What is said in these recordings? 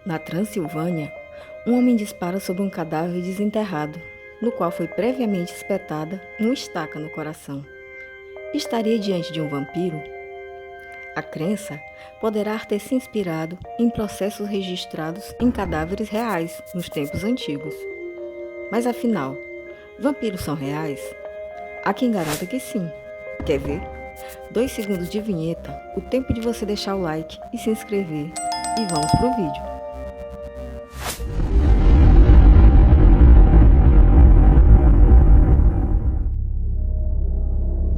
Na Transilvânia, um homem dispara sobre um cadáver desenterrado, no qual foi previamente espetada uma estaca no coração. Estaria diante de um vampiro? A crença poderá ter se inspirado em processos registrados em cadáveres reais nos tempos antigos. Mas afinal, vampiros são reais? Há quem garanta que sim. Quer ver? 2 segundos de vinheta, o tempo de você deixar o like e se inscrever. E vamos pro vídeo.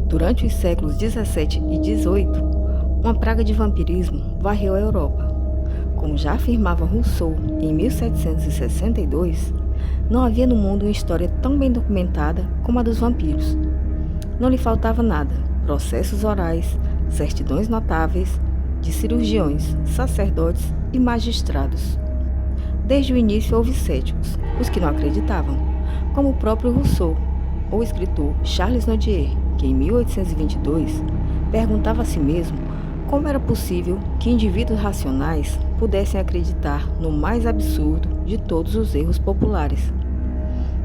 Durante os séculos 17 e 18, uma praga de vampirismo varreu a Europa. Como já afirmava Rousseau em 1762, não havia no mundo uma história tão bem documentada como a dos vampiros. Não lhe faltava nada: processos orais, certidões notáveis de cirurgiões, sacerdotes e magistrados. Desde o início houve céticos, os que não acreditavam, como o próprio Rousseau, ou o escritor Charles Nodier, que em 1822 perguntava a si mesmo como era possível que indivíduos racionais pudessem acreditar no mais absurdo de todos os erros populares.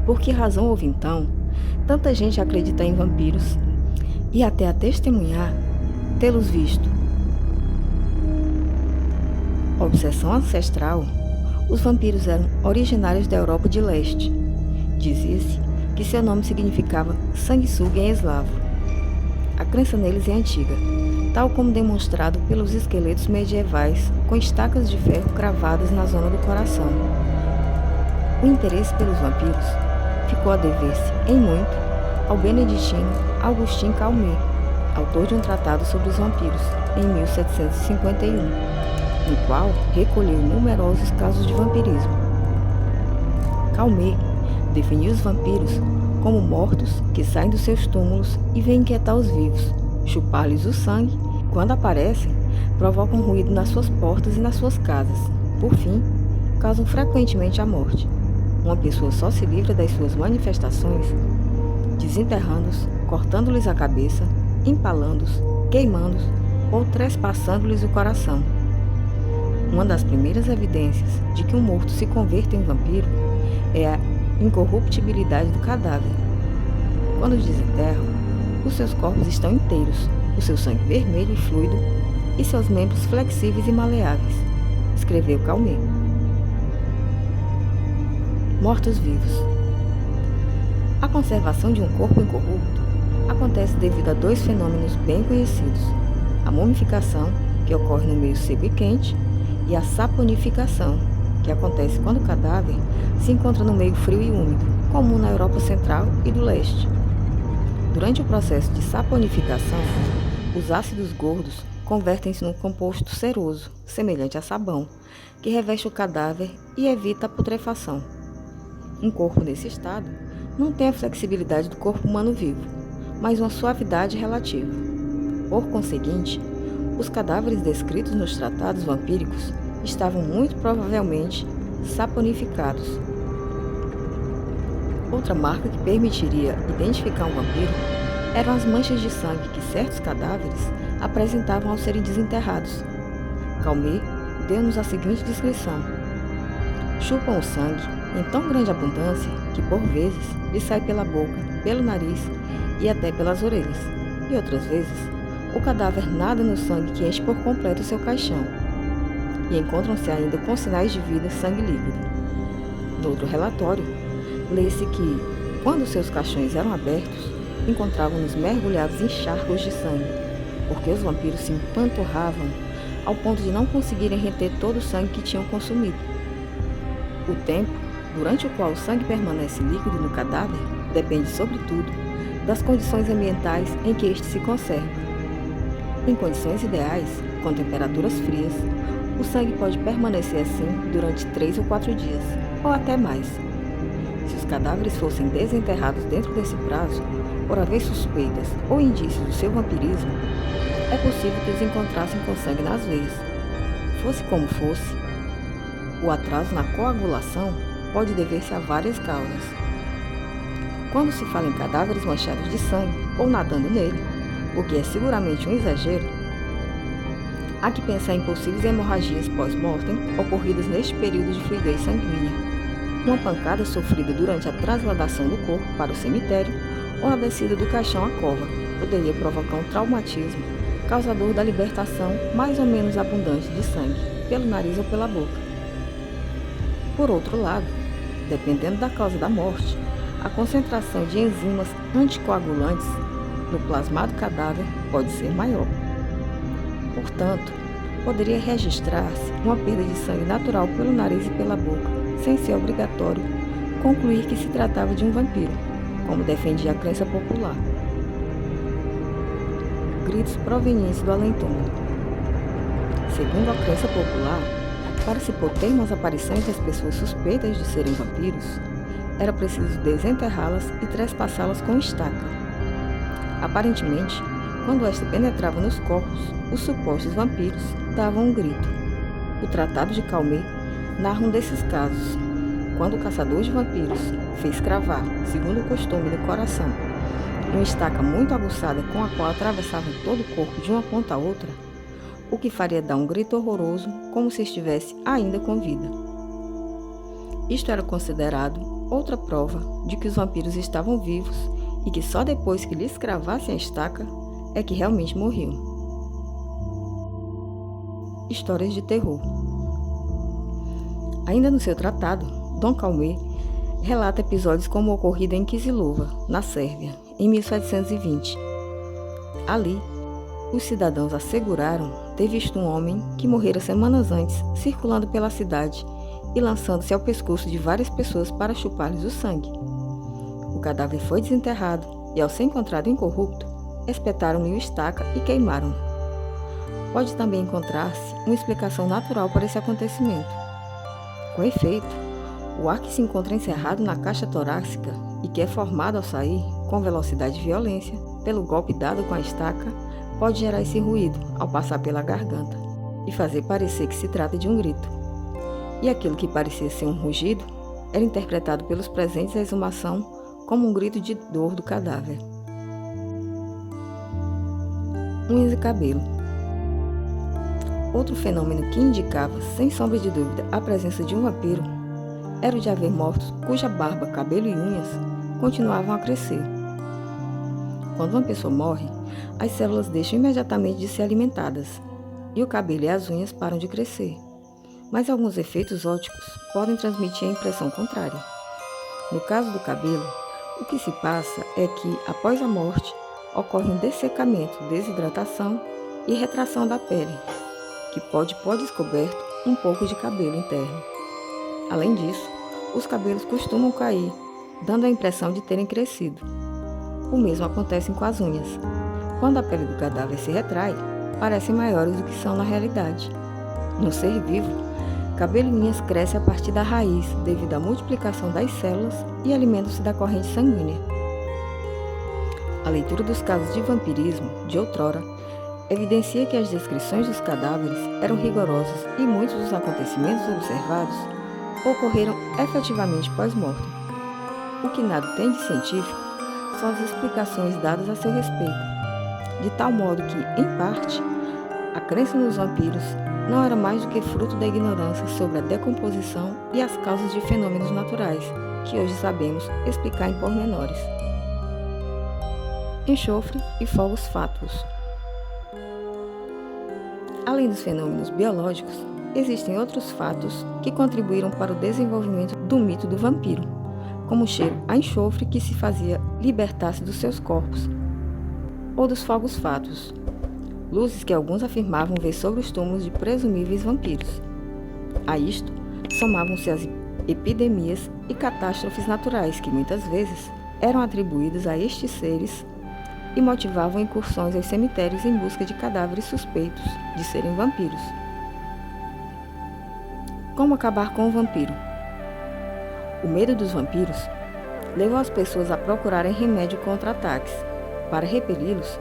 Por que razão houve então tanta gente acreditar em vampiros e até a testemunhar tê-los visto? Obsessão ancestral. Os vampiros eram originários da Europa de Leste. Dizia-se que seu nome significava sanguessuga em eslavo. A crença neles é antiga, tal como demonstrado pelos esqueletos medievais com estacas de ferro cravadas na zona do coração. O interesse pelos vampiros ficou a dever-se, em muito, ao beneditino Augustin Calmet, autor de um tratado sobre os vampiros, em 1751, no qual recolheu numerosos casos de vampirismo. Calmet definiu os vampiros como mortos que saem dos seus túmulos e vêm inquietar os vivos, chupar-lhes o sangue. Quando aparecem, provocam ruído nas suas portas e nas suas casas. Por fim, causam frequentemente a morte. Uma pessoa só se livra das suas manifestações desenterrando-os, cortando-lhes a cabeça, empalando-os, queimando-os ou trespassando-lhes o coração. Uma das primeiras evidências de que um morto se converte em vampiro é a incorruptibilidade do cadáver. Quando os desenterram, os seus corpos estão inteiros, o seu sangue vermelho e fluido e seus membros flexíveis e maleáveis, escreveu Calmet. Mortos-vivos. A conservação de um corpo incorrupto acontece devido a 2 fenômenos bem conhecidos: a mumificação, que ocorre no meio seco e quente, e a saponificação, que acontece quando o cadáver se encontra no meio frio e úmido, comum na Europa Central e do Leste. Durante o processo de saponificação, os ácidos gordos convertem-se num composto ceroso, semelhante a sabão, que reveste o cadáver e evita a putrefação. Um corpo nesse estado não tem a flexibilidade do corpo humano vivo, mas uma suavidade relativa. Por conseguinte, os cadáveres descritos nos tratados vampíricos estavam muito provavelmente saponificados. Outra marca que permitiria identificar um vampiro eram as manchas de sangue que certos cadáveres apresentavam ao serem desenterrados. Calmet deu-nos a seguinte descrição: chupam o sangue em tão grande abundância que, por vezes, lhe sai pela boca, pelo nariz e até pelas orelhas, e outras vezes, o cadáver nada no sangue que enche por completo o seu caixão, e encontram-se ainda com sinais de vida sangue líquido. No outro relatório, lê-se que, quando seus caixões eram abertos, encontravam-nos mergulhados em charcos de sangue, porque os vampiros se empanturravam ao ponto de não conseguirem reter todo o sangue que tinham consumido. O tempo durante o qual o sangue permanece líquido no cadáver depende, sobretudo, das condições ambientais em que este se conserva. Em condições ideais, com temperaturas frias, o sangue pode permanecer assim durante 3 ou 4 dias, ou até mais. Se os cadáveres fossem desenterrados dentro desse prazo, por haver suspeitas ou indícios do seu vampirismo, é possível que os encontrassem com sangue nas veias. Fosse como fosse, o atraso na coagulação pode dever-se a várias causas. Quando se fala em cadáveres manchados de sangue ou nadando nele, o que é seguramente um exagero, Há que pensar em possíveis hemorragias pós-mortem ocorridas neste período de fluidez sanguínea. Uma pancada sofrida durante a transladação do corpo para o cemitério ou a descida do caixão à cova poderia provocar um traumatismo, causador da libertação mais ou menos abundante de sangue, pelo nariz ou pela boca. Por outro lado, dependendo da causa da morte, a concentração de enzimas anticoagulantes no plasmado cadáver pode ser maior. Portanto, poderia registrar-se uma perda de sangue natural pelo nariz e pela boca, sem ser obrigatório concluir que se tratava de um vampiro, como defendia a crença popular. Gritos provenientes do além-túmulo. Segundo a crença popular, para se pôr termo às aparições das pessoas suspeitas de serem vampiros, era preciso desenterrá-las e trespassá-las com estaca. Aparentemente, quando esta penetrava nos corpos, os supostos vampiros davam um grito. O Tratado de Calmé narra um desses casos, quando o caçador de vampiros fez cravar, segundo o costume do coração, uma estaca muito aguçada com a qual atravessava todo o corpo de uma ponta a outra, o que faria dar um grito horroroso, como se estivesse ainda com vida. Isto era considerado outra prova de que os vampiros estavam vivos e que só depois que lhes cravassem a estaca é que realmente morriam. Histórias de terror. Ainda no seu tratado, Dom Calmé relata episódios como o ocorrido em Kisilova, na Sérvia, em 1720. Ali, os cidadãos asseguraram ter visto um homem que morrera semanas antes circulando pela cidade e lançando-se ao pescoço de várias pessoas para chupar-lhes o sangue. O cadáver foi desenterrado e, ao ser encontrado incorrupto, espetaram-lhe o estaca e queimaram-no. Pode também encontrar-se uma explicação natural para esse acontecimento. Com efeito, o ar que se encontra encerrado na caixa torácica e que é formado ao sair, com velocidade e violência, pelo golpe dado com a estaca, pode gerar esse ruído ao passar pela garganta e fazer parecer que se trata de um grito. E aquilo que parecia ser um rugido era interpretado pelos presentes à exumação como um grito de dor do cadáver. Unhas e cabelo. Outro fenômeno que indicava, sem sombra de dúvida, a presença de um vampiro era o de haver mortos cuja barba, cabelo e unhas continuavam a crescer. Quando uma pessoa morre, as células deixam imediatamente de ser alimentadas e o cabelo e as unhas param de crescer. Mas alguns efeitos ópticos podem transmitir a impressão contrária. No caso do cabelo, o que se passa é que, após a morte, ocorre um dessecamento, desidratação e retração da pele, que pode pôr descoberto um pouco de cabelo interno. Além disso, os cabelos costumam cair, dando a impressão de terem crescido. O mesmo acontece com as unhas. Quando a pele do cadáver se retrai, parecem maiores do que são na realidade. No ser vivo, cabelo e unhas crescem a partir da raiz devido à multiplicação das células e alimentam-se da corrente sanguínea. A leitura dos casos de vampirismo de outrora evidencia que as descrições dos cadáveres eram rigorosas e muitos dos acontecimentos observados ocorreram efetivamente pós-mortem. O que nada tem de científico são as explicações dadas a seu respeito, de tal modo que, em parte, a crença nos vampiros não era mais do que fruto da ignorância sobre a decomposição e as causas de fenômenos naturais, que hoje sabemos explicar em pormenores. Enxofre e fogos fátuos. Além dos fenômenos biológicos, existem outros fatos que contribuíram para o desenvolvimento do mito do vampiro, como o cheiro a enxofre que se fazia libertar-se dos seus corpos, ou dos fogos fátuos, luzes que alguns afirmavam ver sobre os túmulos de presumíveis vampiros. A isto, somavam-se as epidemias e catástrofes naturais que muitas vezes eram atribuídas a estes seres e motivavam incursões aos cemitérios em busca de cadáveres suspeitos de serem vampiros. Como acabar com o vampiro? O medo dos vampiros levou as pessoas a procurarem remédio contra ataques. Para repeli-los,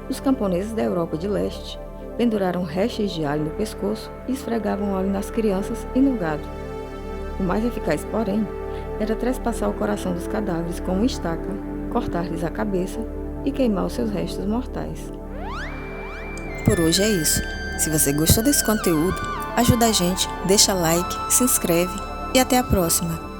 os camponeses da Europa de Leste penduraram restos de alho no pescoço e esfregavam óleo nas crianças e no gado. O mais eficaz, porém, era trespassar o coração dos cadáveres com uma estaca, cortar-lhes a cabeça e queimar os seus restos mortais. Por hoje é isso. Se você gostou desse conteúdo, ajuda a gente, deixa like, se inscreve e até a próxima!